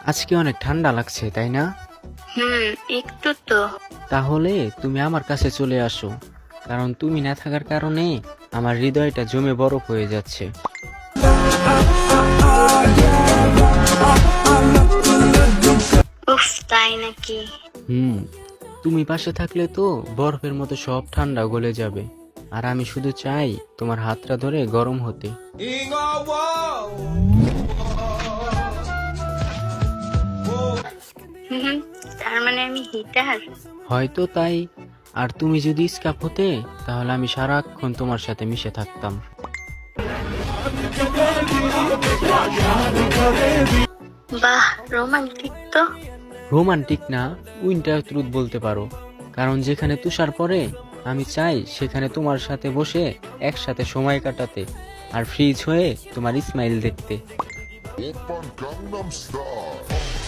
আজকে অনেক ঠান্ডা লাগছে, তাই না? হুম, একটু তো। তাহলে তুমি আমার কাছে চলে আসো, কারণ তুমি না থাকার কারণে আমার হৃদয়টা জমে বরফ হয়ে যাচ্ছে। উফ, তাই নাকি? হুম, তুমি পাশে থাকলে তো বরফের মতো সব ঠান্ডা গলে যাবে। আর আমি শুধু চাই তোমার হাতটা ধরে গরম হতে। হুম, তার মানে আমি হিটার? হয়তো তাই। আর তুমি যদি স্কাপ হতে, তাহলে আমি সারাক্ষণ তোমার সাথে মিশে থাকতাম। বাহ, রোমান্টিক তো। রোমান্টিক না, উইন্টার ট্রুথ বলতে পারো। কারণ যেখানে তুষার পড়ে, আমি চাই সেখানে তোমার সাথে বসে একসাথে সময় কাটাতে, আর ফ্রিজ হয়ে তোমার স্মাইল দেখতে। 오빤 강남스타일